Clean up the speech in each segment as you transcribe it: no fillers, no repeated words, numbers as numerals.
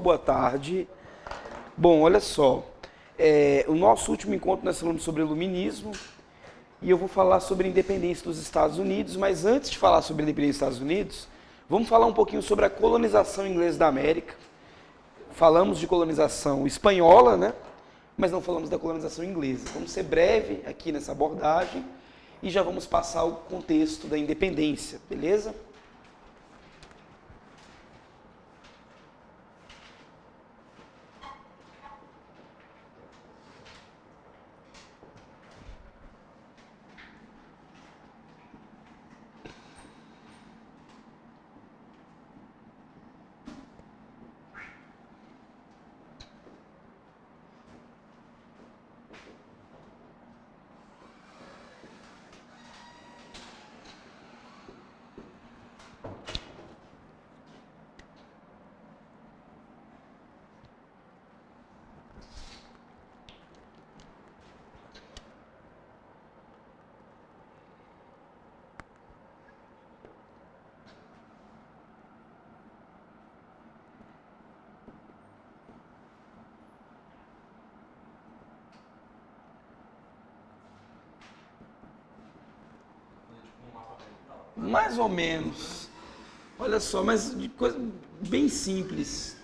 boa tarde. Bom, olha só, o nosso último encontro nós falamos sobre iluminismo e eu vou falar sobre a independência dos Estados Unidos, mas antes de falar sobre a independência dos Estados Unidos, vamos falar um pouquinho sobre a colonização inglesa da América. Falamos de colonização espanhola, né? Mas não falamos da colonização inglesa. Vamos ser breve aqui nessa abordagem e já vamos passar o contexto da independência, beleza? Mais ou menos. Olha só, mas de coisa bem simples.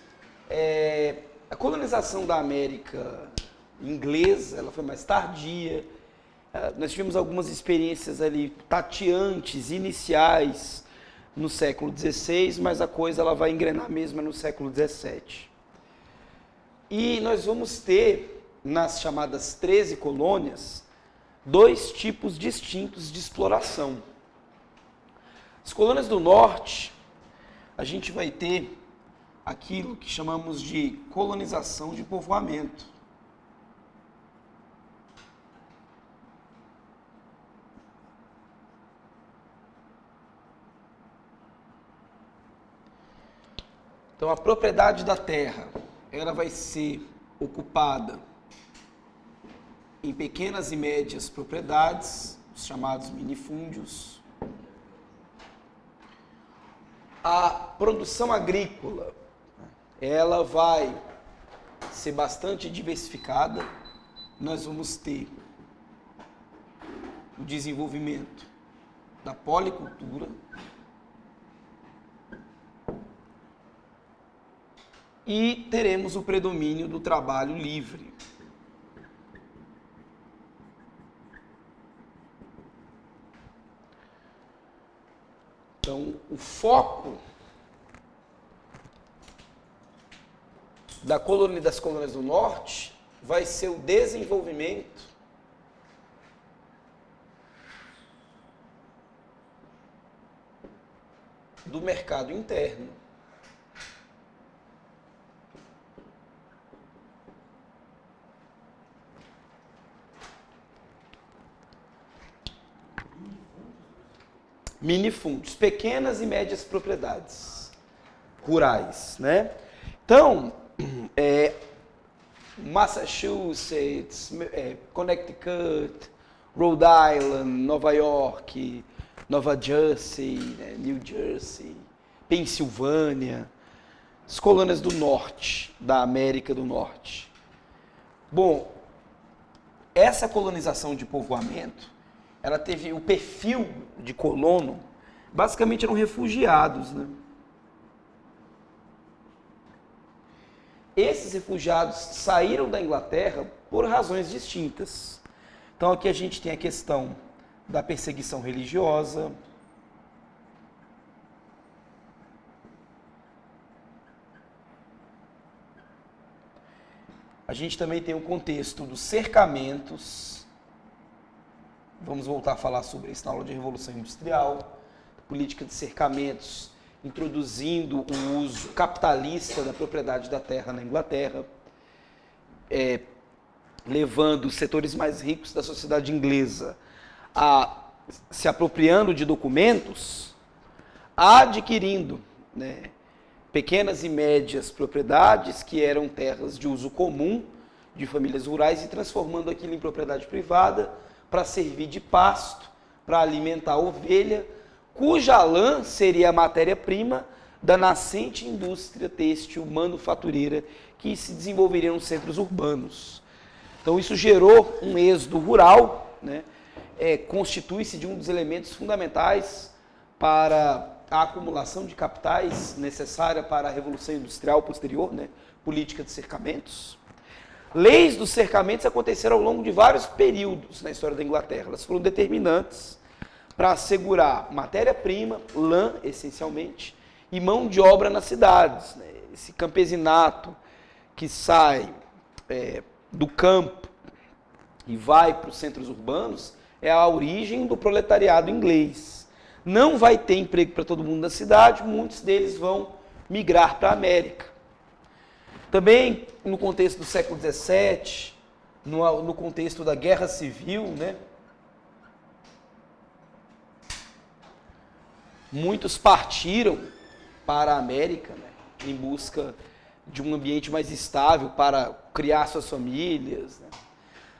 A colonização da América inglesa, ela foi mais tardia. Nós tivemos algumas experiências ali tateantes, iniciais, no século XVI, mas a coisa ela vai engrenar mesmo no século XVII. E nós vamos ter, nas chamadas 13 colônias, dois tipos distintos de exploração. As colônias do norte, a gente vai ter aquilo que chamamos de colonização de povoamento. Então, a propriedade da terra, ela vai ser ocupada em pequenas e médias propriedades, os chamados minifúndios. A produção agrícola, ela vai ser bastante diversificada. Nós vamos ter o desenvolvimento da policultura e teremos o predomínio do trabalho livre. Então, o foco das colônias do norte vai ser o desenvolvimento do mercado interno. Minifúndios, pequenas e médias propriedades rurais, né? Então, Massachusetts, Connecticut, Rhode Island, Nova York, Nova Jersey, né? New Jersey, Pensilvânia, as colônias do norte, da América do Norte. Bom, essa colonização de povoamento, ela teve o perfil de colono, basicamente eram refugiados, né? Esses refugiados saíram da Inglaterra por razões distintas. Então aqui a gente tem a questão da perseguição religiosa, a gente também tem o contexto dos cercamentos. Vamos voltar a falar sobre isso na aula de Revolução Industrial, política de cercamentos, introduzindo o uso capitalista da propriedade da terra na Inglaterra, levando os setores mais ricos da sociedade inglesa a se apropriando de documentos, adquirindo, né, pequenas e médias propriedades que eram terras de uso comum de famílias rurais e transformando aquilo em propriedade privada, para servir de pasto, para alimentar a ovelha, cuja lã seria a matéria-prima da nascente indústria têxtil manufatureira que se desenvolveria nos centros urbanos. Então isso gerou um êxodo rural, né? Constitui-se de um dos elementos fundamentais para a acumulação de capitais necessária para a Revolução Industrial posterior, né? Política de cercamentos. Leis dos cercamentos aconteceram ao longo de vários períodos na história da Inglaterra. Elas foram determinantes para assegurar matéria-prima, lã, essencialmente, e mão de obra nas cidades, né? Esse campesinato que sai do campo e vai para os centros urbanos é a origem do proletariado inglês. Não vai ter emprego para todo mundo na cidade, muitos deles vão migrar para a América. Também no contexto do século XVII, no contexto da Guerra Civil, né? Muitos partiram para a América, né? Em busca de um ambiente mais estável para criar suas famílias, né?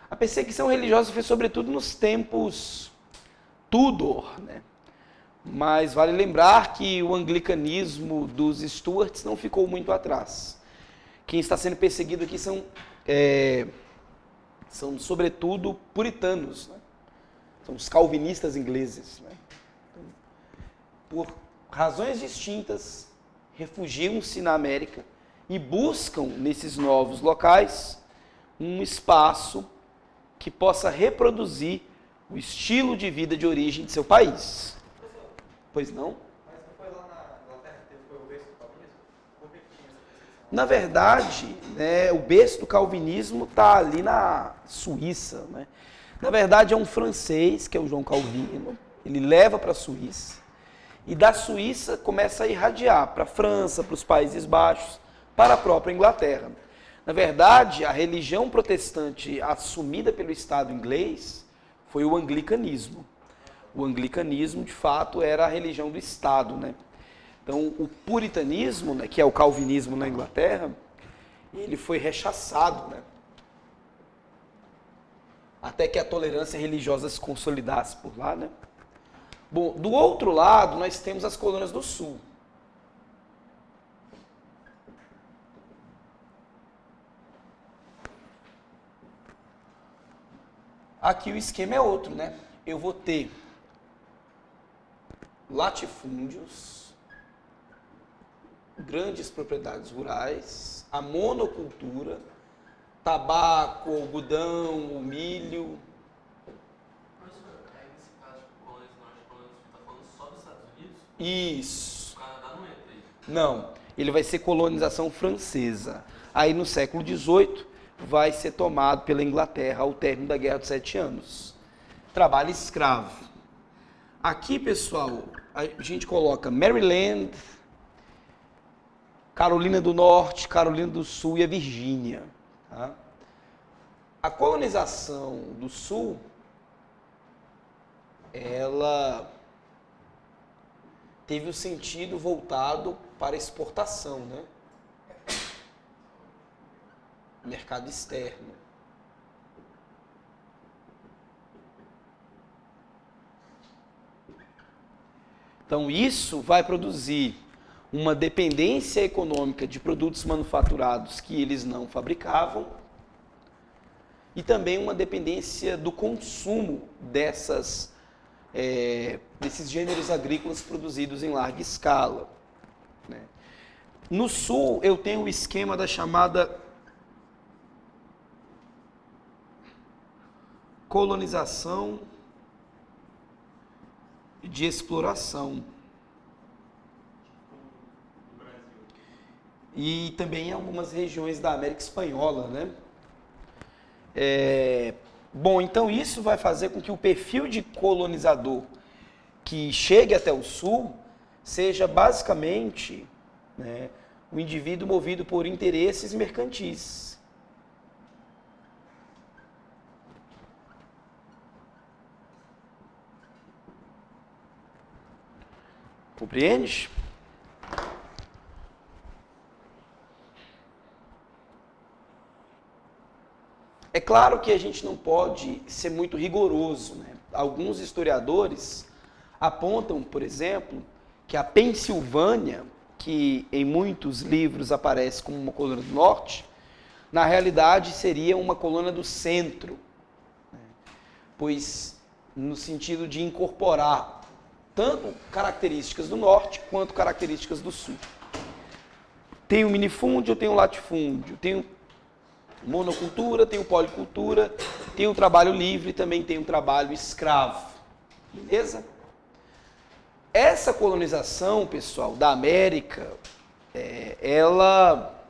A perseguição religiosa foi sobretudo nos tempos Tudor, né? Mas vale lembrar que o anglicanismo dos Stuarts não ficou muito atrás. Quem está sendo perseguido aqui são sobretudo puritanos, né? São os calvinistas ingleses, né? Então, por razões distintas, refugiam-se na América e buscam nesses novos locais um espaço que possa reproduzir o estilo de vida de origem de seu país. Pois não? Mas não foi lá na Inglaterra que foi o berço do calvinismo? Por que tinha essa perseguição? Na verdade, né, o berço do calvinismo está ali na Suíça, né? Na verdade, é um francês, que é o João Calvino, ele leva para a Suíça, e da Suíça começa a irradiar para a França, para os Países Baixos, para a própria Inglaterra. Na verdade, a religião protestante assumida pelo Estado inglês foi o anglicanismo. O anglicanismo, de fato, era a religião do Estado, né? Então, o puritanismo, né, que é o calvinismo na Inglaterra, ele foi rechaçado, né? Até que a tolerância religiosa se consolidasse por lá, né? Bom, do outro lado, nós temos as colônias do Sul. Aqui o esquema é outro, né? Eu vou ter latifúndios, grandes propriedades rurais, a monocultura, tabaco, algodão, o milho. Professor, aí nesse caso de colônias norte, colônias sul, está falando só dos Estados Unidos? Isso. O Canadá não entra aí. Não, ele vai ser colonização francesa. Aí no século XVIII vai ser tomado pela Inglaterra ao término da Guerra dos 7 Anos. Trabalho escravo. Aqui, pessoal, a gente coloca Maryland, Carolina do Norte, Carolina do Sul e a Virgínia. Tá? A colonização do Sul, ela teve o sentido voltado para a exportação, né? Mercado externo. Então, isso vai produzir uma dependência econômica de produtos manufaturados que eles não fabricavam e também uma dependência do consumo desses gêneros agrícolas produzidos em larga escala, né? No Sul, eu tenho o esquema da chamada colonização de exploração. E também em algumas regiões da América Espanhola, né? Bom, então isso vai fazer com que o perfil de colonizador que chegue até o Sul seja basicamente, né, um indivíduo movido por interesses mercantis. Compreende? É claro que a gente não pode ser muito rigoroso, né? Alguns historiadores apontam, por exemplo, que a Pensilvânia que em muitos livros aparece como uma colônia do norte, na realidade seria uma colônia do centro, né? Pois no sentido de incorporar tanto características do norte quanto características do sul. Tem o minifúndio, tem o latifúndio, tem o monocultura, tem o policultura, tem o trabalho livre, também tem o trabalho escravo. Beleza? Essa colonização, pessoal, da América,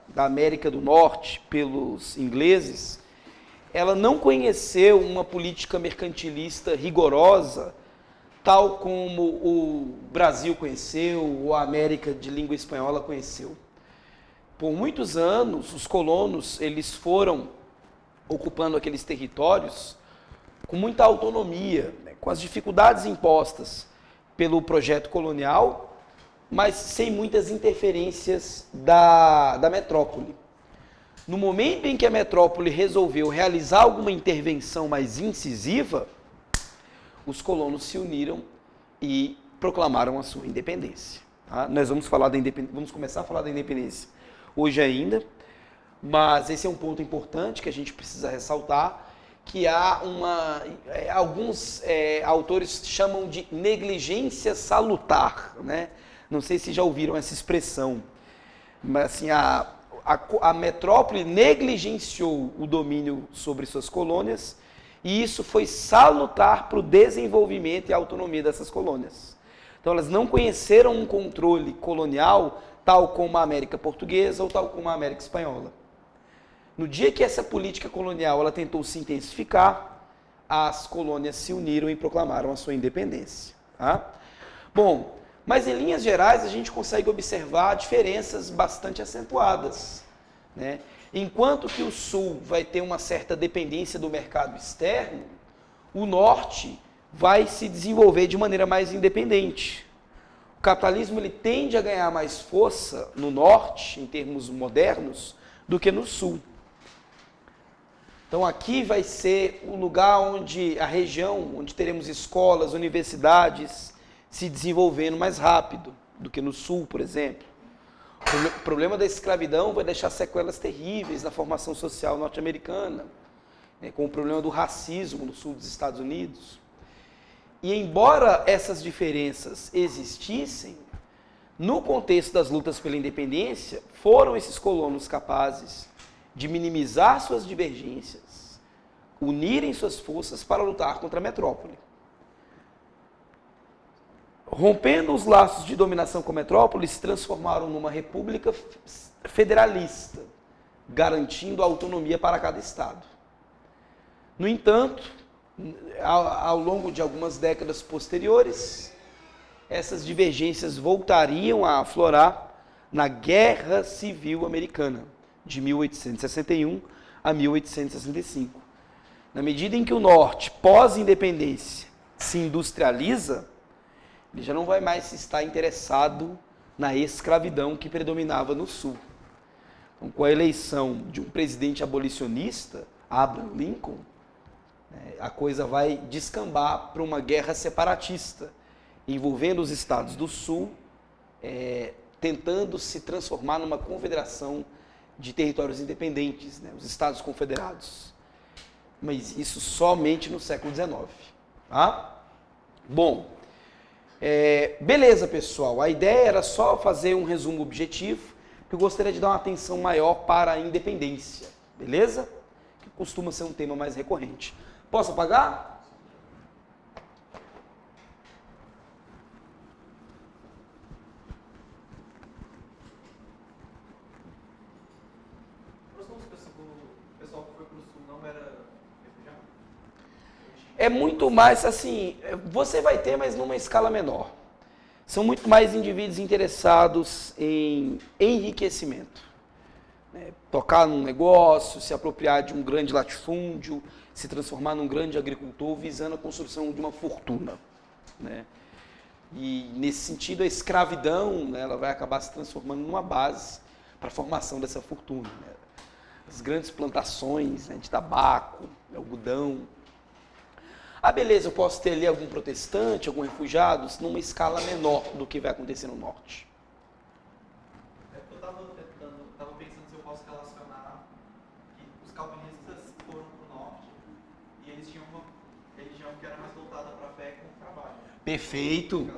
da América do Norte, pelos ingleses, ela não conheceu uma política mercantilista rigorosa, tal como o Brasil conheceu, ou a América de língua espanhola conheceu. Por muitos anos, os colonos, eles foram ocupando aqueles territórios com muita autonomia, né, com as dificuldades impostas pelo projeto colonial, mas sem muitas interferências da metrópole. No momento em que a metrópole resolveu realizar alguma intervenção mais incisiva, os colonos se uniram e proclamaram a sua independência. Tá? Nós vamos começar a falar da independência hoje ainda, mas esse é um ponto importante que a gente precisa ressaltar, que há alguns autores chamam de negligência salutar, né? Não sei se já ouviram essa expressão, mas assim, a metrópole negligenciou o domínio sobre suas colônias e isso foi salutar para o desenvolvimento e autonomia dessas colônias. Então elas não conheceram um controle colonial tal como a América Portuguesa ou tal como a América Espanhola. No dia que essa política colonial ela tentou se intensificar, as colônias se uniram e proclamaram a sua independência. Tá? Bom, mas em linhas gerais a gente consegue observar diferenças bastante acentuadas, né? Enquanto que o Sul vai ter uma certa dependência do mercado externo, o Norte vai se desenvolver de maneira mais independente. O capitalismo ele tende a ganhar mais força no Norte, em termos modernos, do que no Sul. Então aqui vai ser o lugar onde, a região onde teremos escolas, universidades se desenvolvendo mais rápido do que no Sul, por exemplo. O problema da escravidão vai deixar sequelas terríveis na formação social norte-americana, né, com o problema do racismo no sul dos Estados Unidos. E embora essas diferenças existissem, no contexto das lutas pela independência, foram esses colonos capazes de minimizar suas divergências, unirem suas forças para lutar contra a metrópole. Rompendo os laços de dominação com a metrópole, se transformaram numa república federalista, garantindo a autonomia para cada estado. No entanto, ao longo de algumas décadas posteriores, essas divergências voltariam a aflorar na Guerra Civil Americana, de 1861 a 1865. Na medida em que o Norte, pós-independência, se industrializa, ele já não vai mais estar interessado na escravidão que predominava no Sul. Então, com a eleição de um presidente abolicionista, Abraham Lincoln, a coisa vai descambar para uma guerra separatista, envolvendo os estados do Sul, tentando se transformar numa confederação de territórios independentes, né, os Estados Confederados. Mas isso somente no século XIX. Tá? Bom, beleza, pessoal. A ideia era só fazer um resumo objetivo, que eu gostaria de dar uma atenção maior para a independência. Beleza? Que costuma ser um tema mais recorrente. Posso apagar? O pessoal que foi para o Sul não era refugiado? É muito mais assim, você vai ter, mas numa escala menor. São muito mais indivíduos interessados em enriquecimento. Né? Tocar num negócio, se apropriar de um grande latifúndio, se transformar num grande agricultor, visando a construção de uma fortuna. Né? E, nesse sentido, a escravidão, né, ela vai acabar se transformando numa base para a formação dessa fortuna. Né? As grandes plantações, né, de tabaco, algodão. Beleza, eu posso ter ali algum protestante, algum refugiado, numa escala menor do que vai acontecer no Norte. calvinistas foram para o norte e eles tinham uma religião que era mais voltada para a fé com o trabalho. Perfeito,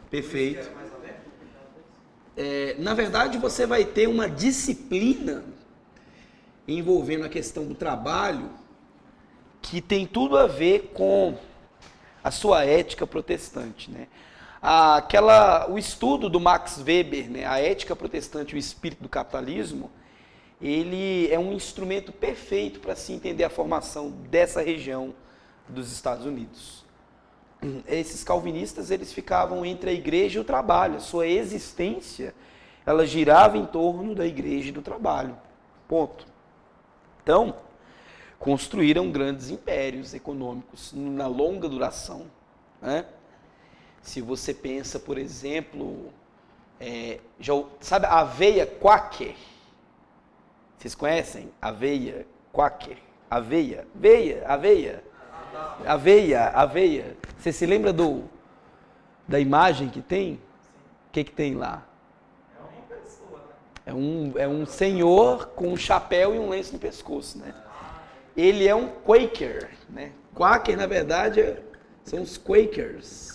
perfeito. Por isso que era mais aberto? Na verdade, você vai ter uma disciplina envolvendo a questão do trabalho que tem tudo a ver com a sua ética protestante, né? O estudo do Max Weber, né, a ética protestante e o espírito do capitalismo, ele é um instrumento perfeito para se entender a formação dessa região dos Estados Unidos. Esses calvinistas, eles ficavam entre a igreja e o trabalho. A sua existência, ela girava em torno da igreja e do trabalho. Ponto. Então, construíram grandes impérios econômicos na longa duração, né? Se você pensa, por exemplo, sabe a aveia Quaker? Vocês conhecem? Aveia Quaker? Aveia. Você se lembra da imagem que tem? O que tem lá? É uma pessoa, né? É um senhor com um chapéu e um lenço no pescoço, né? Ele é um Quaker, né? Quaker, na verdade, são os Quakers.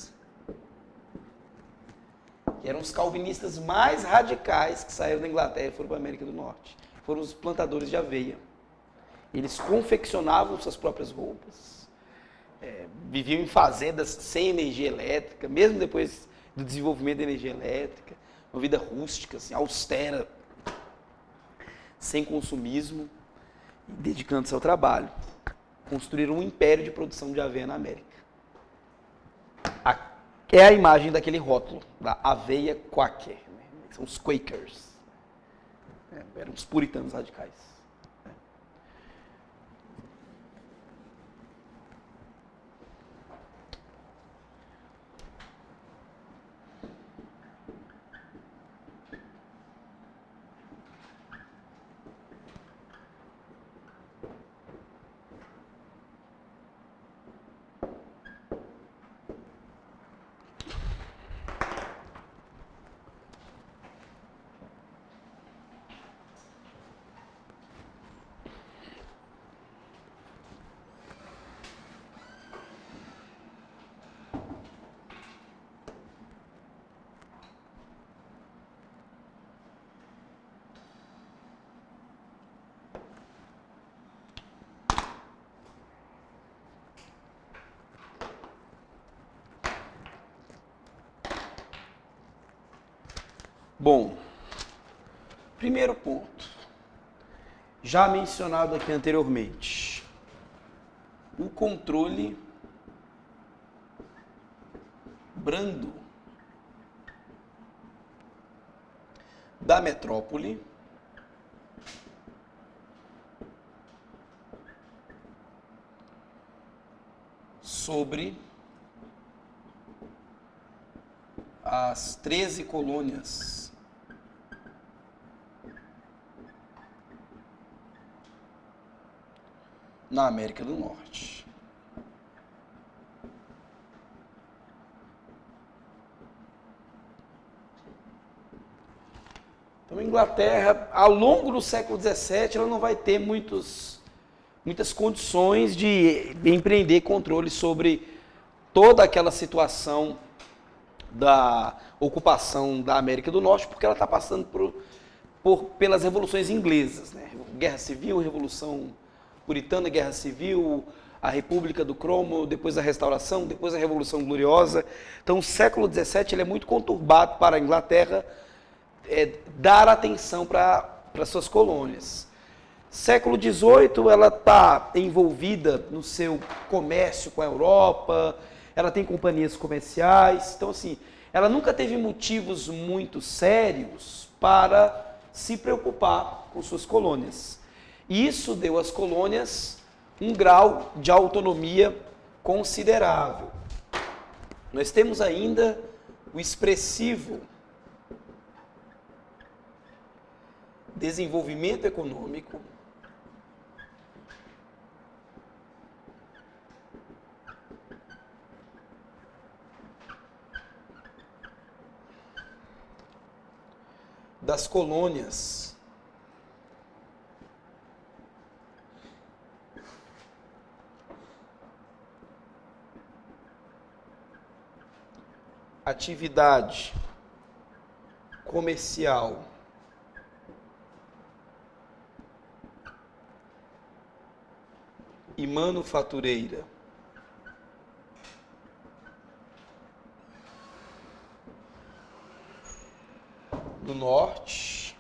Que eram os calvinistas mais radicais que saíram da Inglaterra e foram para a América do Norte. Foram os plantadores de aveia. Eles confeccionavam suas próprias roupas, viviam em fazendas sem energia elétrica, mesmo depois do desenvolvimento da energia elétrica, uma vida rústica, assim, austera, sem consumismo, dedicando-se ao trabalho. Construíram um império de produção de aveia na América. É a imagem daquele rótulo, da aveia Quaker, né? São os Quakers. Eram os puritanos radicais. Bom, primeiro ponto, já mencionado aqui anteriormente, o controle brando da metrópole sobre as 13 colônias na América do Norte. Então, a Inglaterra, ao longo do século XVII, ela não vai ter muitas condições de empreender controle sobre toda aquela situação da ocupação da América do Norte, porque ela está passando pelas revoluções inglesas, né? Guerra Civil, Revolução Puritana, Guerra Civil, a República do Cromwell, depois a Restauração, depois a Revolução Gloriosa. Então, o século XVII ele é muito conturbado para a Inglaterra dar atenção para suas colônias. Século XVIII, ela está envolvida no seu comércio com a Europa, ela tem companhias comerciais, então assim, ela nunca teve motivos muito sérios para se preocupar com suas colônias. E isso deu às colônias um grau de autonomia considerável. Nós temos ainda o expressivo desenvolvimento econômico das colônias atividade comercial e manufatureira do norte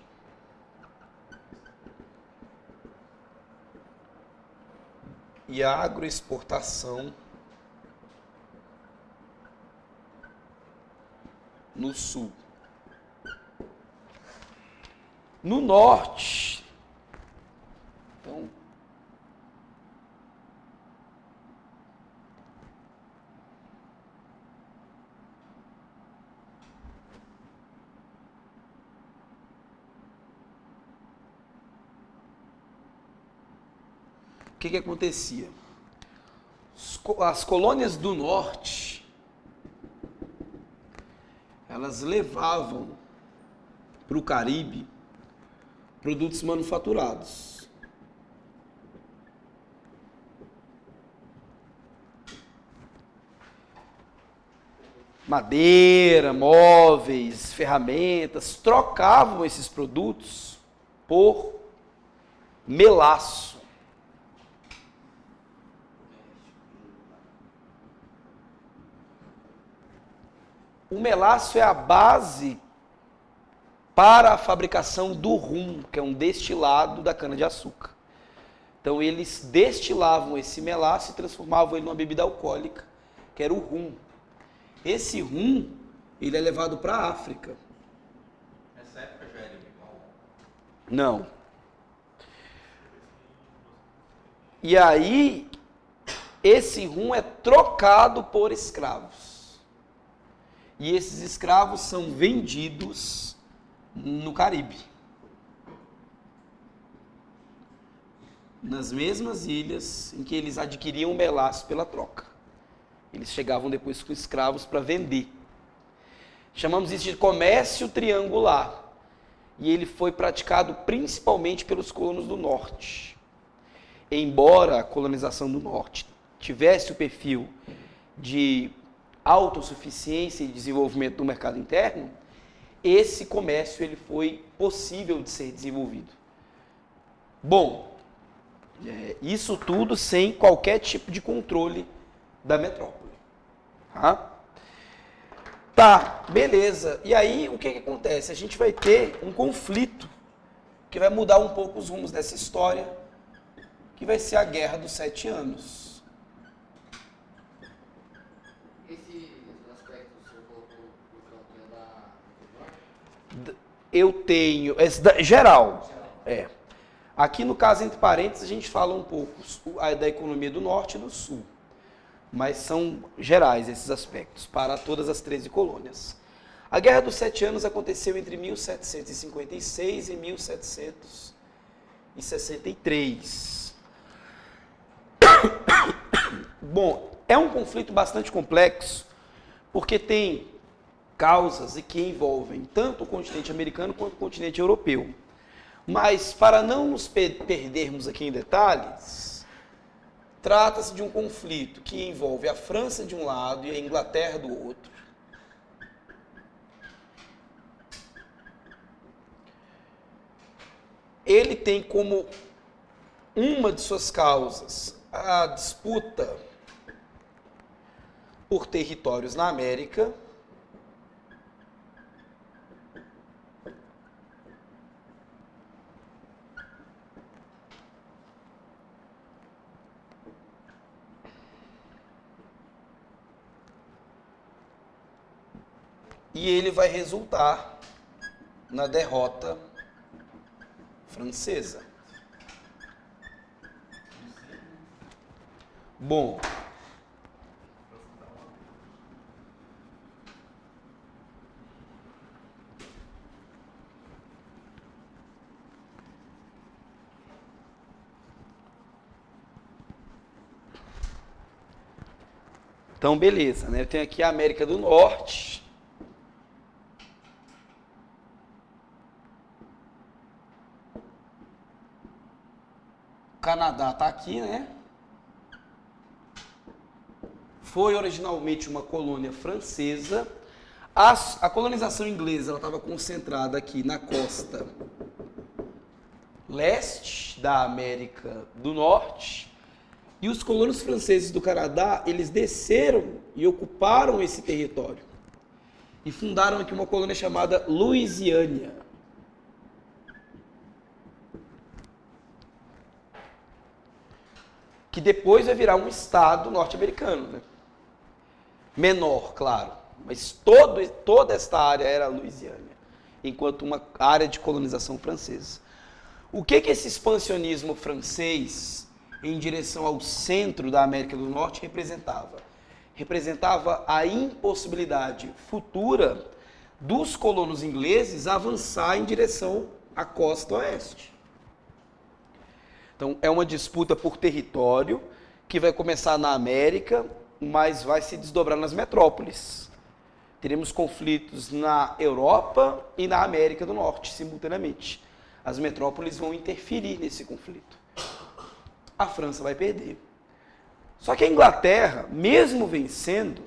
e a agroexportação no sul. No norte, então, o que acontecia? As colônias do norte, elas levavam para o Caribe produtos manufaturados. Madeira, móveis, ferramentas, trocavam esses produtos por melaço. O melaço é a base para a fabricação do rum, que é um destilado da cana-de-açúcar. Então eles destilavam esse melaço e transformavam ele numa bebida alcoólica, que era o rum. Esse rum, ele é levado para a África. Nessa época já era igual? Não. E aí, esse rum é trocado por escravos. E esses escravos são vendidos no Caribe. Nas mesmas ilhas em que eles adquiriam melaço pela troca. Eles chegavam depois com escravos para vender. Chamamos isso de comércio triangular. E ele foi praticado principalmente pelos colonos do norte. Embora a colonização do norte tivesse o perfil de autossuficiência e desenvolvimento do mercado interno, esse comércio ele foi possível de ser desenvolvido. Bom, isso tudo sem qualquer tipo de controle da metrópole. Tá, beleza. E aí o que acontece? A gente vai ter um conflito que vai mudar um pouco os rumos dessa história, que vai ser a Guerra dos 7 Anos. Eu tenho, geral, Aqui no caso, entre parênteses, a gente fala um pouco da economia do norte e do sul, mas são gerais esses aspectos para todas as 13 colônias. A Guerra dos 7 Anos aconteceu entre 1756 e 1763. Bom, é um conflito bastante complexo, porque tem causas e que envolvem tanto o continente americano quanto o continente europeu. Mas, para não nos perdermos aqui em detalhes, trata-se de um conflito que envolve a França de um lado e a Inglaterra do outro. Ele tem como uma de suas causas a disputa por territórios na América. E ele vai resultar na derrota francesa. Bom, então beleza, né? Eu tenho aqui a América do Norte. O Canadá está aqui, né? Foi originalmente uma colônia francesa. A colonização inglesa estava concentrada aqui na costa leste da América do Norte, e os colonos franceses do Canadá, eles desceram e ocuparam esse território e fundaram aqui uma colônia chamada Louisiana. Que depois vai virar um estado norte-americano, né? Menor, claro, mas toda esta área era Louisiana, enquanto uma área de colonização francesa. O que esse expansionismo francês em direção ao centro da América do Norte representava? Representava a impossibilidade futura dos colonos ingleses avançar em direção à costa oeste. Então, é uma disputa por território que vai começar na América, mas vai se desdobrar nas metrópoles. Teremos conflitos na Europa e na América do Norte, simultaneamente. As metrópoles vão interferir nesse conflito. A França vai perder. Só que a Inglaterra, mesmo vencendo,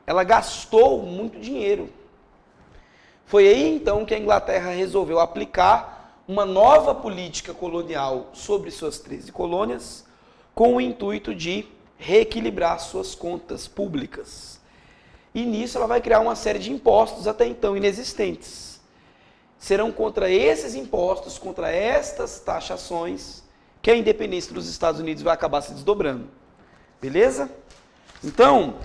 ela gastou muito dinheiro. Foi aí, então, que a Inglaterra resolveu aplicar uma nova política colonial sobre suas 13 colônias, com o intuito de reequilibrar suas contas públicas. E nisso ela vai criar uma série de impostos até então inexistentes. Serão contra esses impostos, contra estas taxações, que a independência dos Estados Unidos vai acabar se desdobrando. Beleza? Então,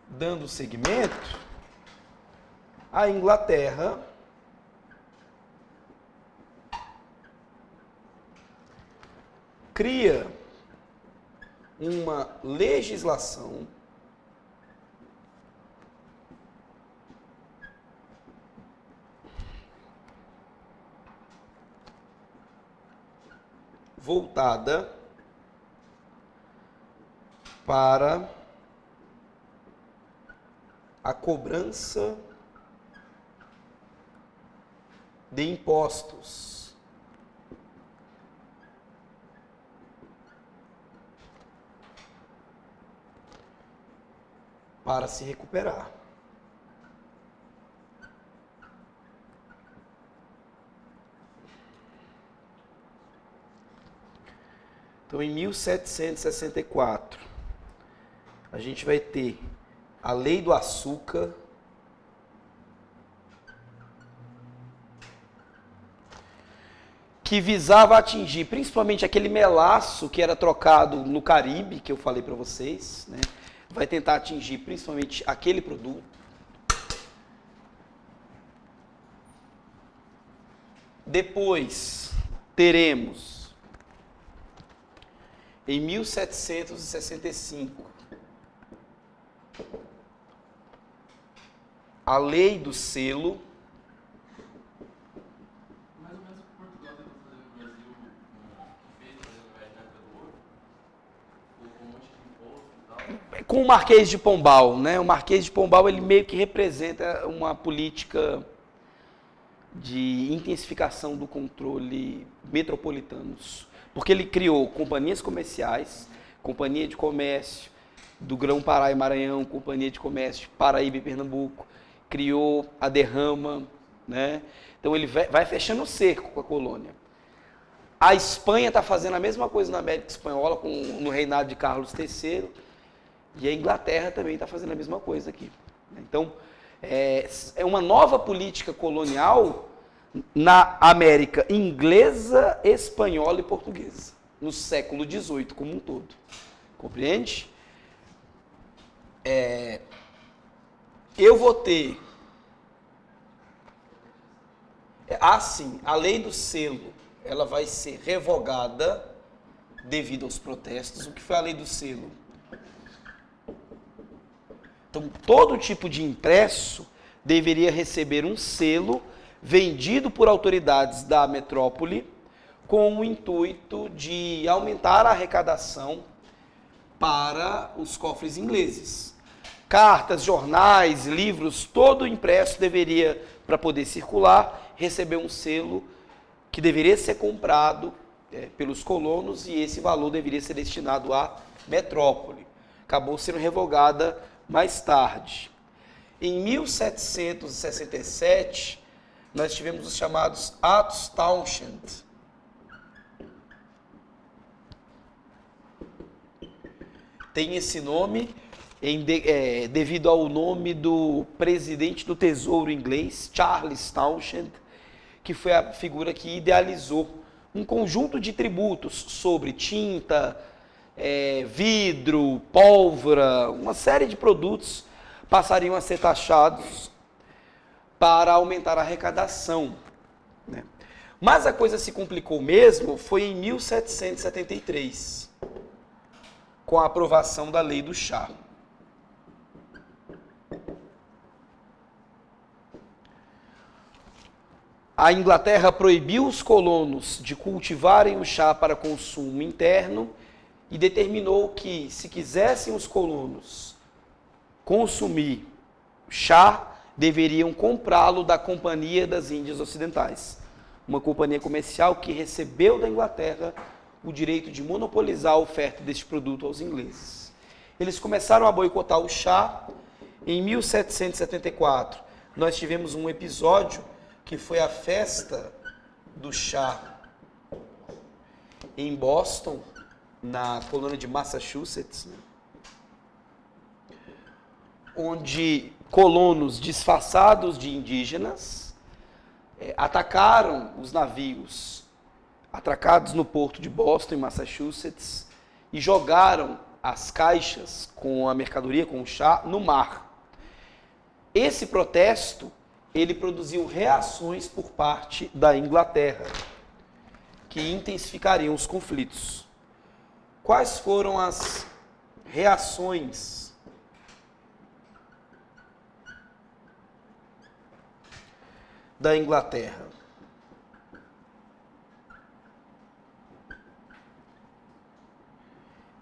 dando seguimento, a Inglaterra cria uma legislação voltada para a cobrança de impostos para se recuperar. Então, em 1764, a gente vai ter a Lei do Açúcar, que visava atingir principalmente aquele melaço que era trocado no Caribe, que eu falei para vocês, né? Vai tentar atingir principalmente aquele produto. Depois teremos, em 1765, a Lei do Selo. Mais ou menos o que Portugal tentou fazer no Brasil, que fez, por exemplo, na época do ouro, colocou um monte de imposto e tal. Com o Marquês de Pombal, né? O Marquês de Pombal, ele meio que representa uma política de intensificação do controle metropolitanos, porque ele criou companhias comerciais, Companhia de Comércio do Grão-Pará e Maranhão, Companhia de Comércio Paraíba e Pernambuco, criou a Derrama, né? Então ele vai fechando o cerco com a colônia. A Espanha está fazendo a mesma coisa na América Espanhola, no reinado de Carlos III, e a Inglaterra também está fazendo a mesma coisa aqui. Então, é uma nova política colonial na América inglesa, espanhola e portuguesa, no século XVIII como um todo. Compreende? Eu vou ter... Assim, a Lei do Selo, ela vai ser revogada devido aos protestos. O que foi a Lei do Selo? Então, todo tipo de impresso deveria receber um selo vendido por autoridades da metrópole com o intuito de aumentar a arrecadação para os cofres ingleses. Cartas, jornais, livros, todo impresso deveria, para poder circular, receber um selo que deveria ser comprado pelos colonos, e esse valor deveria ser destinado à metrópole. acabou sendo revogada mais tarde. Em 1767, nós tivemos os chamados Atos Townshend. Tem esse nome devido ao nome do presidente do Tesouro inglês, Charles Townshend, que foi a figura que idealizou um conjunto de tributos sobre tinta, vidro, pólvora, uma série de produtos passariam a ser taxados para aumentar a arrecadação, né? Mas a coisa se complicou mesmo foi em 1773, com a aprovação da Lei do Chá. A Inglaterra proibiu os colonos de cultivarem o chá para consumo interno e determinou que, se quisessem os colonos consumir chá, deveriam comprá-lo da Companhia das Índias Ocidentais, uma companhia comercial que recebeu da Inglaterra o direito de monopolizar a oferta deste produto aos ingleses. Eles começaram a boicotar o chá. Em 1774, nós tivemos um episódio que foi a festa do chá em Boston, na colônia de Massachusetts, né? Onde colonos disfarçados de indígenas atacaram os navios atracados no porto de Boston, em Massachusetts, e jogaram as caixas com a mercadoria, com o chá, no mar. Esse protesto, ele produziu reações por parte da Inglaterra, que intensificariam os conflitos. Quais foram as reações da Inglaterra?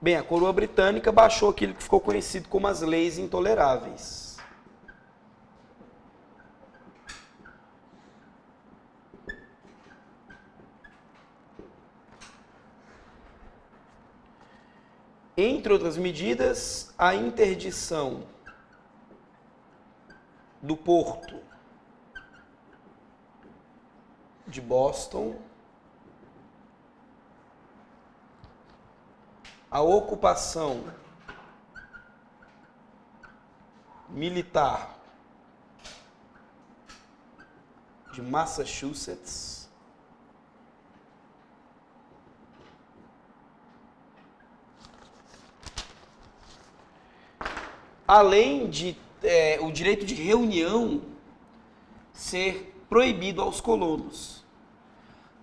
Bem, a coroa britânica baixou aquilo que ficou conhecido como as leis intoleráveis. Entre outras medidas, a interdição do porto de Boston, a ocupação militar de Massachusetts, além de o direito de reunião ser proibido aos colonos.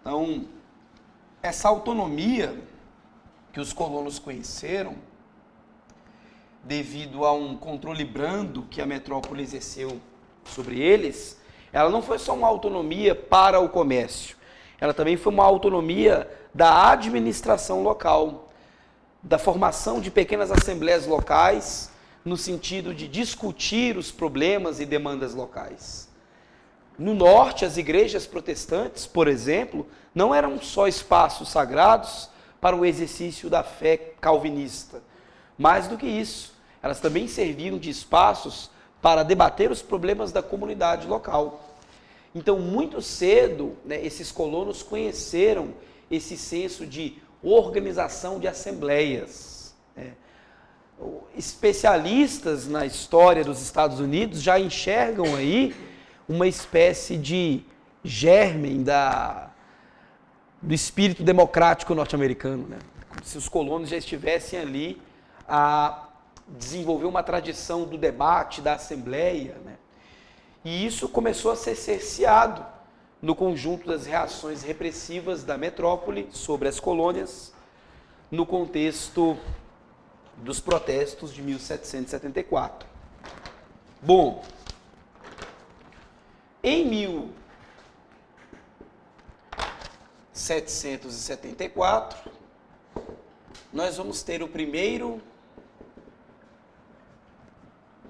Então, essa autonomia que os colonos conheceram, devido a um controle brando que a metrópole exerceu sobre eles, ela não foi só uma autonomia para o comércio, ela também foi uma autonomia da administração local, da formação de pequenas assembleias locais, no sentido de discutir os problemas e demandas locais. No norte, as igrejas protestantes, por exemplo, não eram só espaços sagrados para o exercício da fé calvinista. Mais do que isso, elas também serviam de espaços para debater os problemas da comunidade local. Então, muito cedo, esses colonos conheceram esse senso de organização de assembleias. Especialistas na história dos Estados Unidos já enxergam aí uma espécie de germen do espírito democrático norte-americano, né? Como se os colonos já estivessem ali a desenvolver uma tradição do debate, da assembleia, né? E isso começou a ser cerceado no conjunto das reações repressivas da metrópole sobre as colônias, no contexto dos protestos de 1774. Bom, em 1774, nós vamos ter o primeiro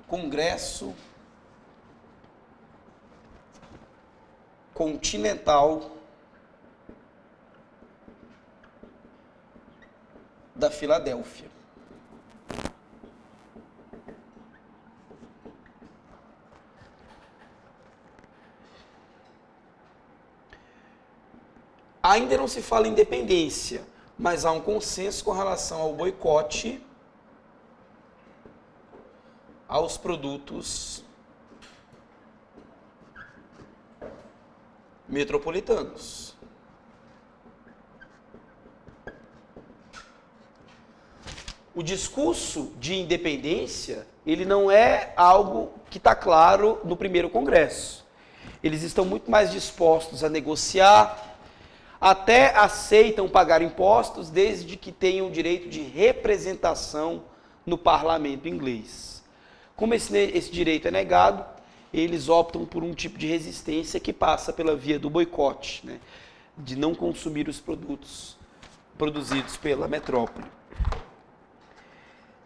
Congresso Continental da Filadélfia. Ainda não se fala em independência, mas há um consenso com relação ao boicote aos produtos metropolitanos. O discurso de independência, ele não é algo que está claro no primeiro congresso. Eles estão muito mais dispostos a negociar, até aceitam pagar impostos, desde que tenham o direito de representação no parlamento inglês. Como esse direito é negado, eles optam por um tipo de resistência que passa pela via do boicote, né? De não consumir os produtos produzidos pela metrópole.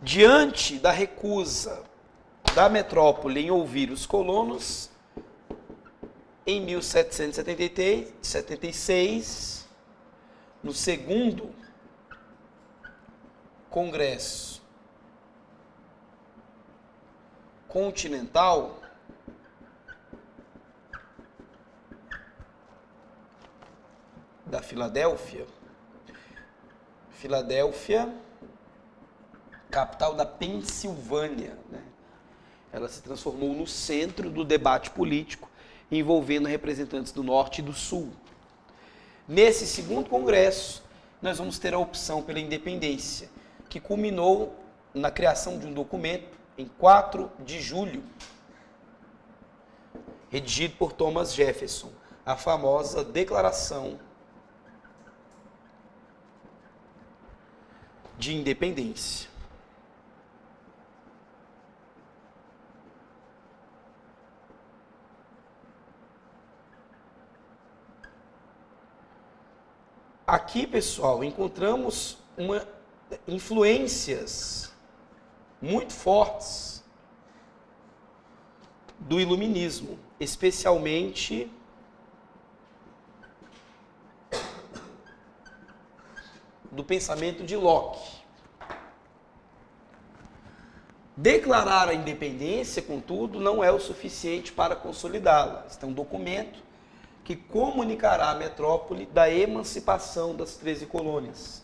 Diante da recusa da metrópole em ouvir os colonos, em 1776, no segundo Congresso Continental, da Filadélfia, capital da Pensilvânia, né? Ela se transformou no centro do debate político, envolvendo representantes do Norte e do Sul. Nesse segundo congresso, nós vamos ter a opção pela independência, que culminou na criação de um documento em 4 de julho, redigido por Thomas Jefferson, a famosa Declaração de Independência. Aqui, pessoal, encontramos influências muito fortes do iluminismo, especialmente do pensamento de Locke. Declarar a independência, contudo, não é o suficiente para consolidá-la. Este é um documento que comunicará a metrópole da emancipação das 13 colônias,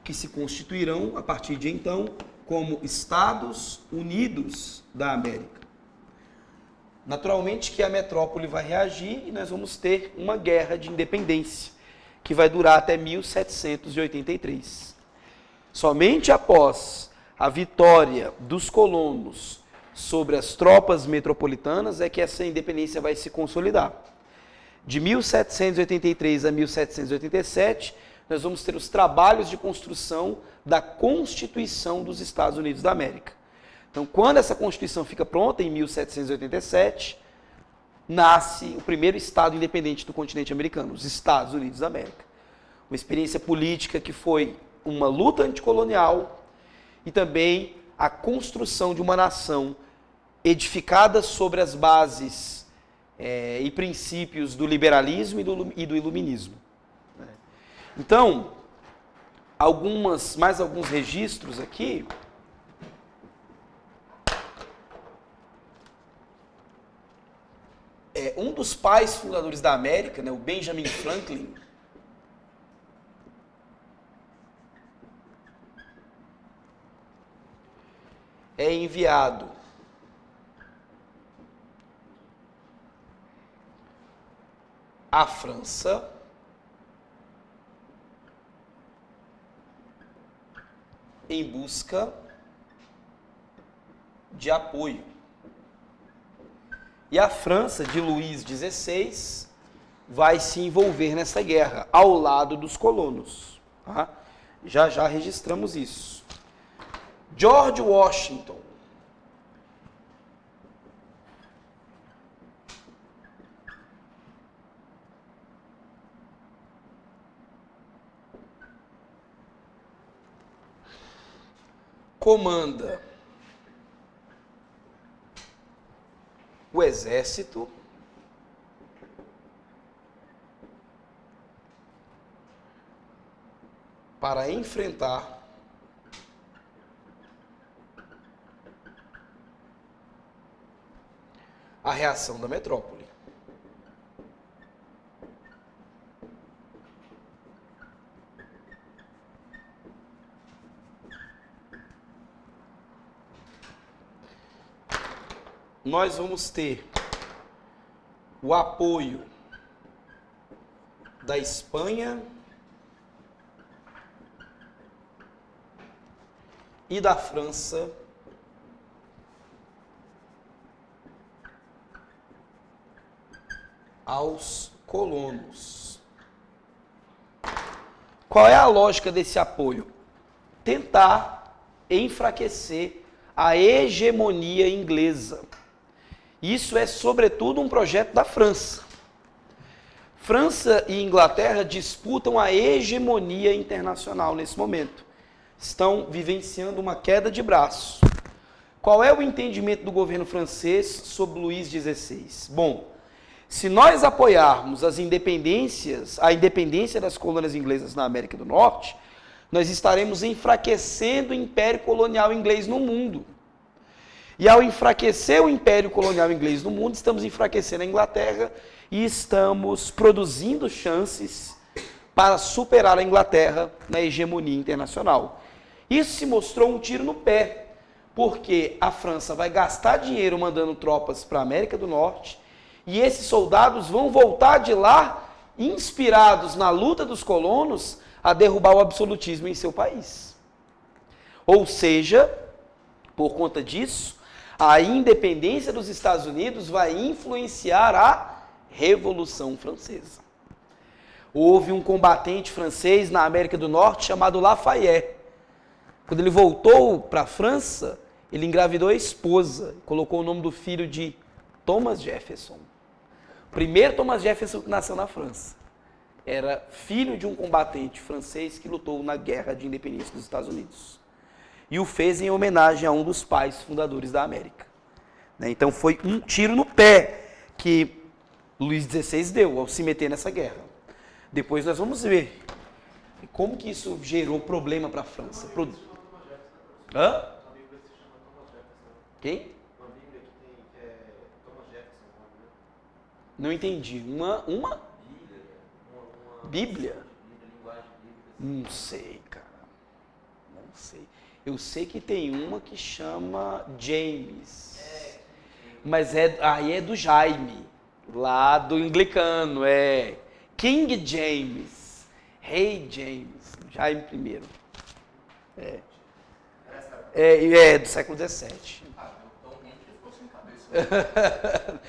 que se constituirão, a partir de então, como Estados Unidos da América. Naturalmente que a metrópole vai reagir e nós vamos ter uma guerra de independência, que vai durar até 1783. Somente após a vitória dos colonos sobre as tropas metropolitanas é que essa independência vai se consolidar. De 1783 a 1787, nós vamos ter os trabalhos de construção da Constituição dos Estados Unidos da América. Então, quando essa Constituição fica pronta, em 1787, nasce o primeiro Estado independente do continente americano, os Estados Unidos da América. Uma experiência política que foi uma luta anticolonial e também a construção de uma nação edificada sobre as bases e princípios do liberalismo e do iluminismo. Então, mais alguns registros aqui. Um dos pais fundadores da América, né, o Benjamin Franklin, é enviado à França em busca de apoio. E a França, de Luís XVI, vai se envolver nessa guerra, ao lado dos colonos. Tá? Já já registramos isso. George Washington comanda o exército para enfrentar a reação da metrópole. nós vamos ter o apoio da Espanha e da França aos colonos. Qual é a lógica desse apoio? Tentar enfraquecer a hegemonia inglesa. Isso é, sobretudo, um projeto da França. França e Inglaterra disputam a hegemonia internacional nesse momento. Estão vivenciando uma queda de braço. Qual é o entendimento do governo francês sobre Luís XVI? Bom, se nós apoiarmos a independência das colônias inglesas na América do Norte, nós estaremos enfraquecendo o império colonial inglês no mundo. E ao enfraquecer o império colonial inglês no mundo, estamos enfraquecendo a Inglaterra e estamos produzindo chances para superar a Inglaterra na hegemonia internacional. Isso se mostrou um tiro no pé, porque a França vai gastar dinheiro mandando tropas para a América do Norte, e esses soldados vão voltar de lá, inspirados na luta dos colonos, a derrubar o absolutismo em seu país. Ou seja, por conta disso, a independência dos Estados Unidos vai influenciar a Revolução Francesa. Houve um combatente francês na América do Norte chamado Lafayette. Quando ele voltou para a França, ele engravidou a esposa, colocou o nome do filho de Thomas Jefferson. O primeiro Thomas Jefferson que nasceu na França. Era filho de um combatente francês que lutou na Guerra de Independência dos Estados Unidos. E o fez em homenagem a um dos pais fundadores da América. Então foi um tiro no pé que Luís XVI deu ao se meter nessa guerra. Depois nós vamos ver como que isso gerou problema para a França. Hã? Quem? Não entendi. Uma? Bíblia? Não sei, cara. Não sei. Eu sei que tem uma que chama James. Mas aí é do Jaime, lá do anglicano, King James, Rei James, Jaime I. É do século XVII.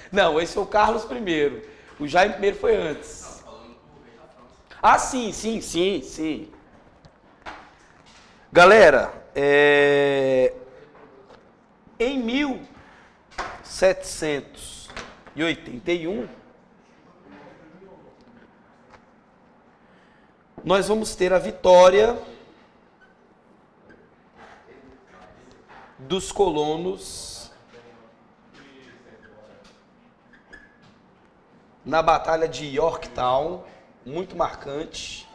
Não, esse foi o Carlos I. O Jaime I foi antes. Ah, sim. Galera, em 1781, nós vamos ter a vitória dos colonos na Batalha de Yorktown, muito marcante.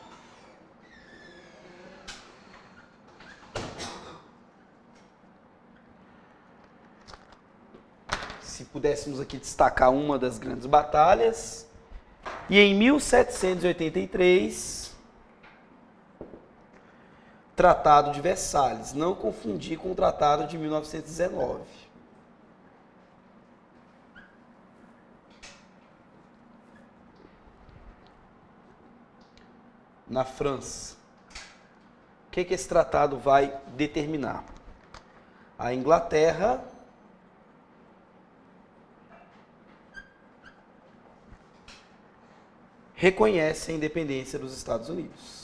Se pudéssemos aqui destacar uma das grandes batalhas. E em 1783, Tratado de Versalhes. Não confundir com o Tratado de 1919. Na França. O que esse tratado vai determinar? A Inglaterra reconhece a independência dos Estados Unidos.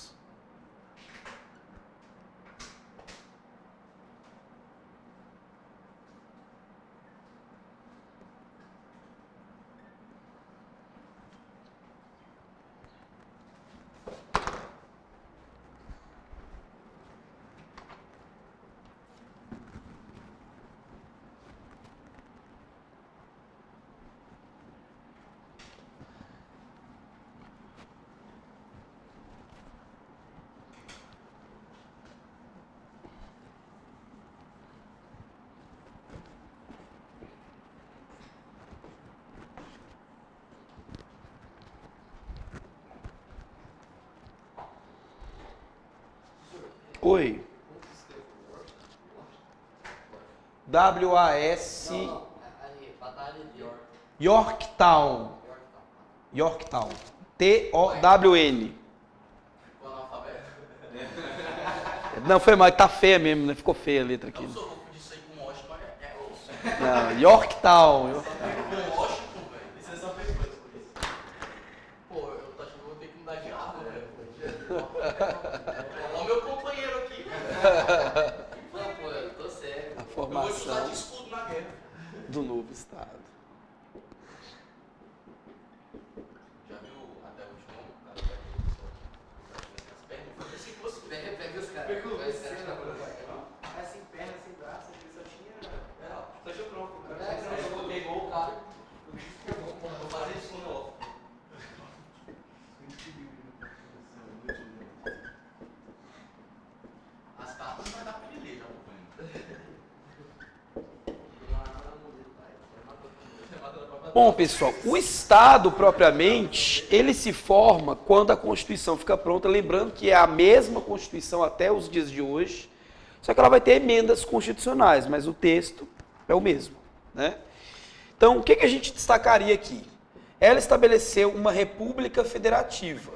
Oi. WAS. Não, ali, batalha Yorktown. Yorktown. T-O-W-N. O analfabeto. Não, foi mal, tá feia mesmo, né? Ficou feia a letra aqui. Eu sou louco disso aí com Washington, é osso. Não, Yorktown. Com Washington, velho. Isso é só perigoso por isso. Pô, eu acho que eu vou ter que mudar de aula, velho. Olha o meu companheiro aqui, velho. Não, pô, eu tô sério. A Eu vou te usar formação de escudo na guerra. do novo estado. Já viu até o último? O cara vai ter as pernas. Foi assim que você pega os caras. É sem perna, sem braço, ele só tinha. Só tinha o tronco. Pegou o cara. Vou fazer isso no off. As cartas não vai dar pra ele ler, já vou vendo. Bom, pessoal, o Estado propriamente, ele se forma quando a Constituição fica pronta, lembrando que é a mesma Constituição até os dias de hoje, só que ela vai ter emendas constitucionais, mas o texto é o mesmo, né? Então, o que a gente destacaria aqui? Ela estabeleceu uma república federativa.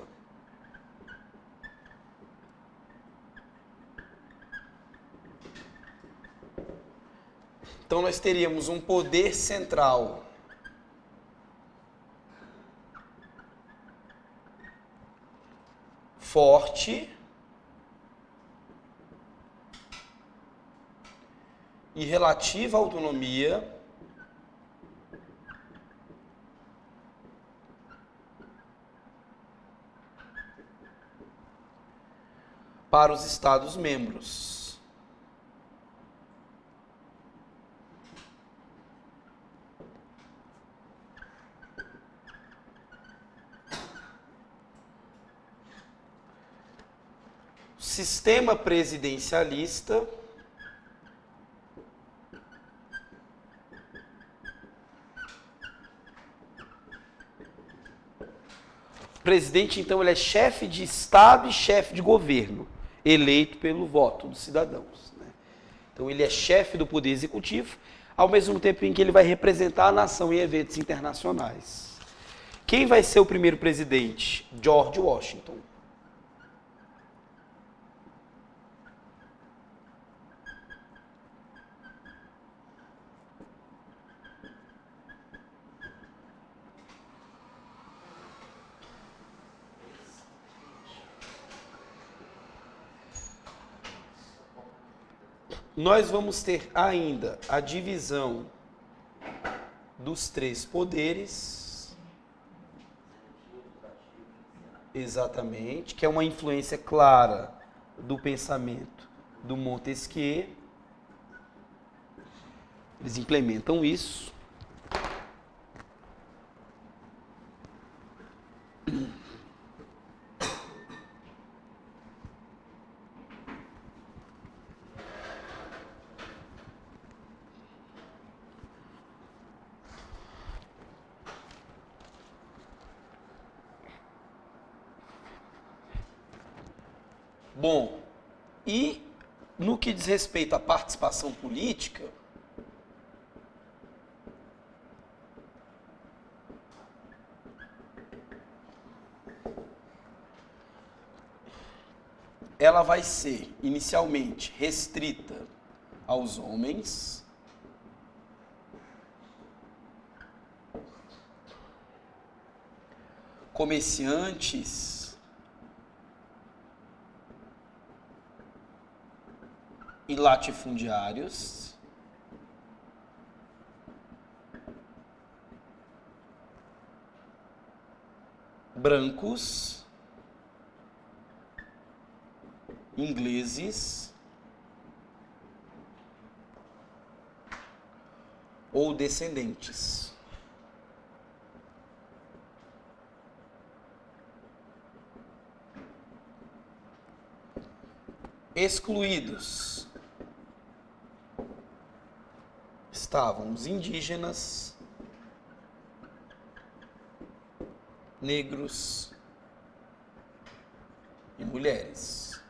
Então, nós teríamos um poder central forte e relativa autonomia para os Estados-membros. Sistema presidencialista o presidente, então, ele é chefe de Estado e chefe de governo, eleito pelo voto dos cidadãos, né? Então, ele é chefe do Poder Executivo, ao mesmo tempo em que ele vai representar a nação em eventos internacionais. Quem vai ser o primeiro presidente? George Washington. Nós vamos ter ainda a divisão dos três poderes, exatamente, que é uma influência clara do pensamento do Montesquieu. Eles implementam isso. Bom, e no que diz respeito à participação política, ela vai ser inicialmente restrita aos homens, comerciantes, e latifundiários, brancos, ingleses ou descendentes. Excluídos estavam os indígenas, negros e mulheres.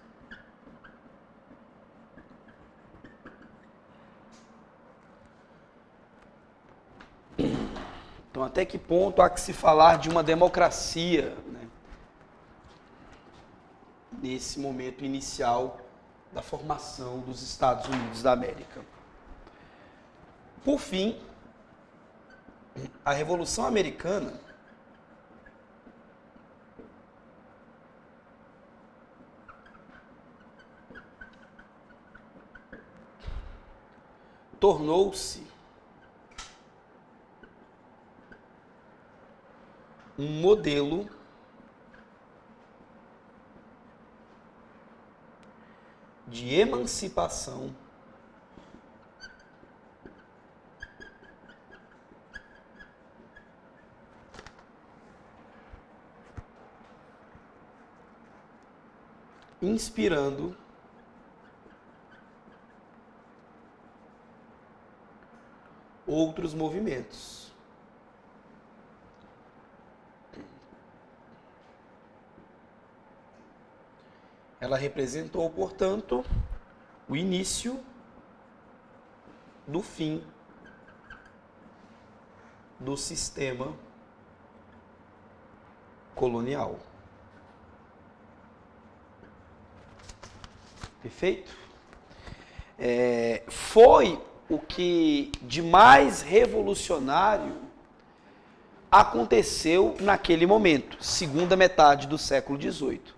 Então, até que ponto há que se falar de uma democracia, né, nesse momento inicial da formação dos Estados Unidos da América? Por fim, a Revolução Americana tornou-se um modelo de emancipação inspirando outros movimentos. Ela representou, portanto, o início do fim do sistema colonial. Perfeito? Foi o que de mais revolucionário aconteceu naquele momento, segunda metade do século XVIII.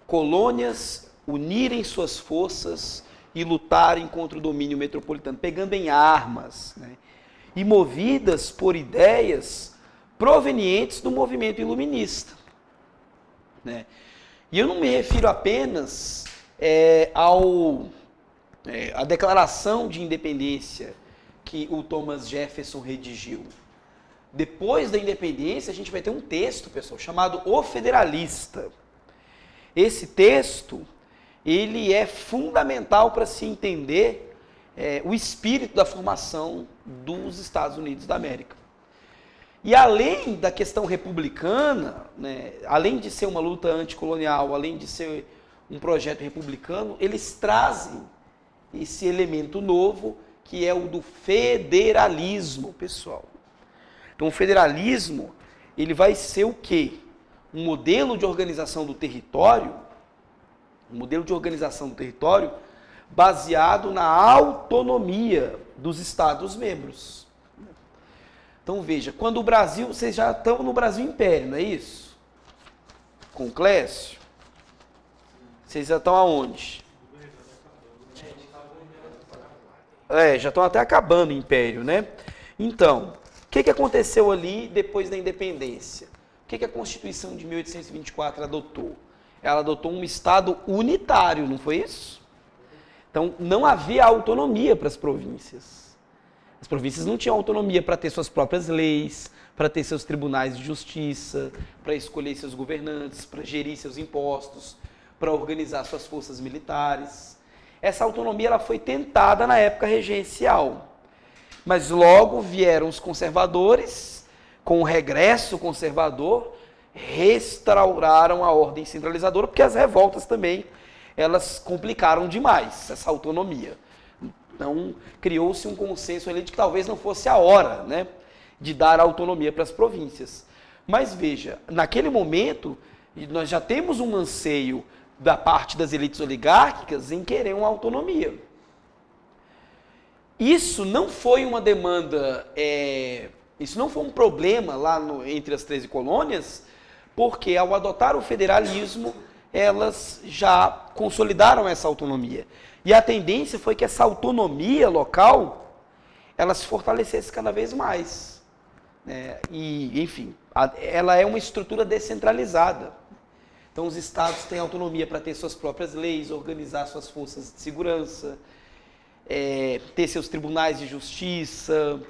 Colônias unirem suas forças e lutarem contra o domínio metropolitano, pegando em armas, né, e movidas por ideias provenientes do movimento iluminista, né. E eu não me refiro apenas à Declaração de Independência que o Thomas Jefferson redigiu. Depois da independência, a gente vai ter um texto, pessoal, chamado O Federalista. Esse texto, ele é fundamental para se entender o espírito da formação dos Estados Unidos da América. E além da questão republicana, né, além de ser uma luta anticolonial, além de ser um projeto republicano, eles trazem esse elemento novo, que é o do federalismo, pessoal. Então, o federalismo, ele vai ser o quê? Um modelo de organização do território, baseado na autonomia dos Estados-membros. Então, veja, quando o Brasil, vocês já estão no Brasil Império, não é isso? Com Clécio? Vocês já estão aonde? Já estão até acabando o Império, né? Então, o que aconteceu ali depois da independência? O que a Constituição de 1824 adotou? Ela adotou um Estado unitário, não foi isso? Então, não havia autonomia para as províncias. As províncias não tinham autonomia para ter suas próprias leis, para ter seus tribunais de justiça, para escolher seus governantes, para gerir seus impostos, para organizar suas forças militares. Essa autonomia ela foi tentada na época regencial. Mas logo vieram os conservadores, com o regresso conservador, restauraram a ordem centralizadora, porque as revoltas também, elas complicaram demais essa autonomia. Então, criou-se um consenso ali de que talvez não fosse a hora, né, de dar autonomia para as províncias. Mas veja, naquele momento, nós já temos um anseio da parte das elites oligárquicas em querer uma autonomia. Isso não foi uma demanda, isso não foi um problema lá entre as 13 colônias, porque ao adotar o federalismo, elas já consolidaram essa autonomia. E a tendência foi que essa autonomia local, ela se fortalecesse cada vez mais. E, enfim, ela é uma estrutura descentralizada. Então, os estados têm autonomia para ter suas próprias leis, organizar suas forças de segurança, ter seus tribunais de justiça.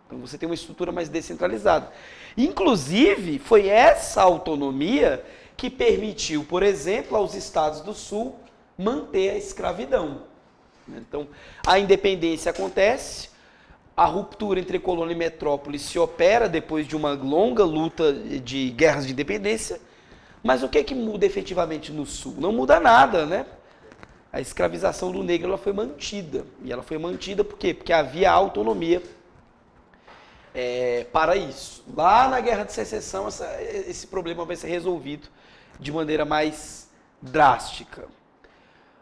Então, você tem uma estrutura mais descentralizada. Inclusive, foi essa autonomia que permitiu, por exemplo, aos estados do Sul manter a escravidão. Então, a independência acontece, a ruptura entre colônia e metrópole se opera depois de uma longa luta de guerras de independência, mas o que muda efetivamente no Sul? Não muda nada, né? A escravização do negro ela foi mantida. E ela foi mantida por quê? Porque havia autonomia para isso. Lá na Guerra de Secessão, esse problema vai ser resolvido de maneira mais drástica.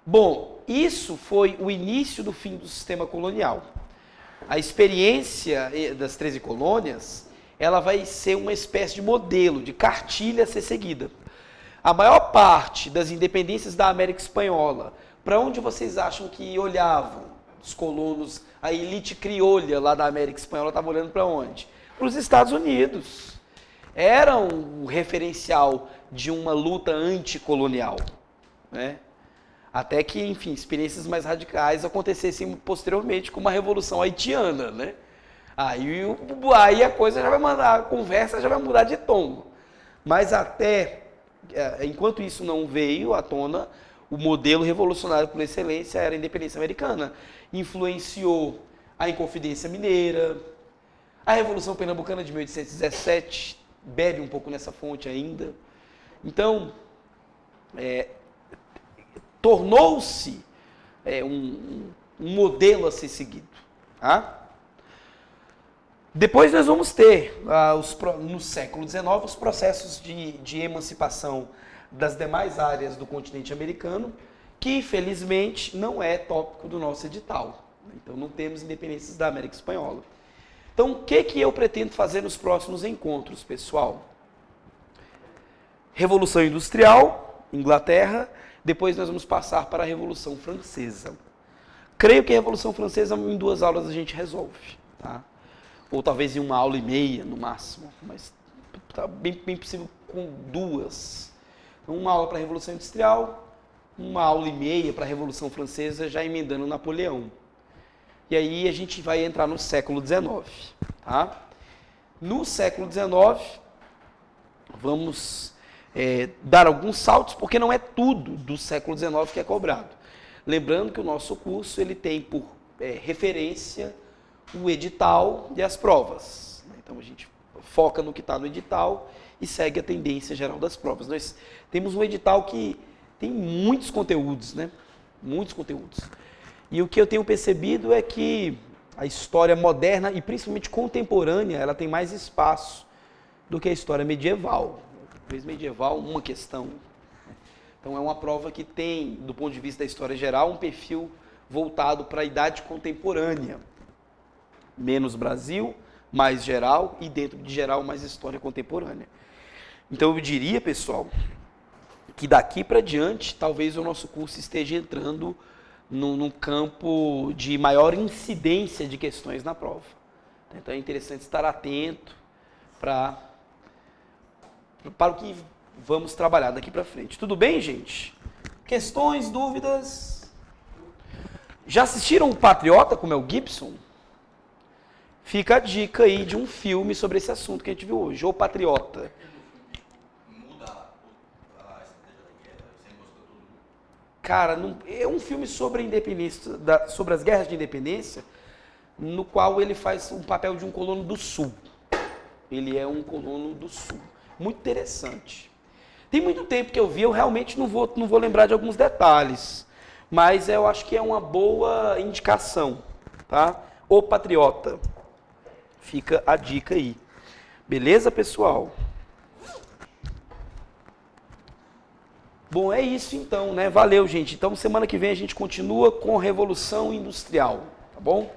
Bom, isso foi o início do fim do sistema colonial. A experiência das 13 colônias, ela vai ser uma espécie de modelo, de cartilha a ser seguida. A maior parte das independências da América Espanhola, para onde vocês acham que olhavam os colonos, a elite criolha lá da América Espanhola estava olhando para onde? Para os Estados Unidos. Era um referencial de uma luta anticolonial, né? Até que, enfim, experiências mais radicais acontecessem posteriormente, como a Revolução Haitiana, né? Aí a coisa já vai mandar, a conversa já vai mudar de tom. Mas enquanto isso não veio à tona, o modelo revolucionário por excelência era a independência americana. Influenciou a Inconfidência Mineira, a Revolução Pernambucana de 1817, bebe um pouco nessa fonte ainda. Então, tornou-se um modelo a ser seguido. Tá? Depois nós vamos ter, no século XIX, os processos de emancipação das demais áreas do continente americano, que infelizmente não é tópico do nosso edital. Então não temos independências da América Espanhola. Então o que eu pretendo fazer nos próximos encontros, pessoal? Revolução Industrial, Inglaterra, depois nós vamos passar para a Revolução Francesa. Creio que a Revolução Francesa em 2 aulas a gente resolve, tá? Ou talvez em 1 aula e meia no máximo, mas tá bem possível com 2. Então, 1 aula para a Revolução Industrial, 1 aula e meia para a Revolução Francesa, já emendando Napoleão. E aí a gente vai entrar no século XIX. Tá? No século XIX, vamos dar alguns saltos, porque não é tudo do século XIX que é cobrado. Lembrando que o nosso curso ele tem por referência o edital e as provas. Então a gente foca no que está no edital e segue a tendência geral das provas. Nós temos um edital que tem muitos conteúdos, né? Muitos conteúdos. E o que eu tenho percebido é que a história moderna e principalmente contemporânea, ela tem mais espaço do que a história medieval. Talvez medieval, uma questão. Então é uma prova que tem, do ponto de vista da história geral, um perfil voltado para a idade contemporânea. Menos Brasil, mais geral, e dentro de geral, mais história contemporânea. Então eu diria, pessoal, que daqui para diante, talvez o nosso curso esteja entrando num campo de maior incidência de questões na prova. Então é interessante estar atento para o que vamos trabalhar daqui para frente. Tudo bem, gente? Questões, dúvidas? Já assistiram o Patriota com o Mel Gibson? Fica a dica aí de um filme sobre esse assunto que a gente viu hoje, O Patriota. Muda a estratégia da guerra, você mostrou tudo. Cara, é um filme sobre a independência, sobre as guerras de independência, no qual ele faz um papel de um colono do Sul. Ele é um colono do Sul. Muito interessante. Tem muito tempo que eu vi, eu realmente não vou lembrar de alguns detalhes, mas eu acho que é uma boa indicação, tá? O Patriota. Fica a dica aí. Beleza, pessoal? Bom, é isso então, né? Valeu, gente. Então, semana que vem a gente continua com Revolução Industrial, tá bom?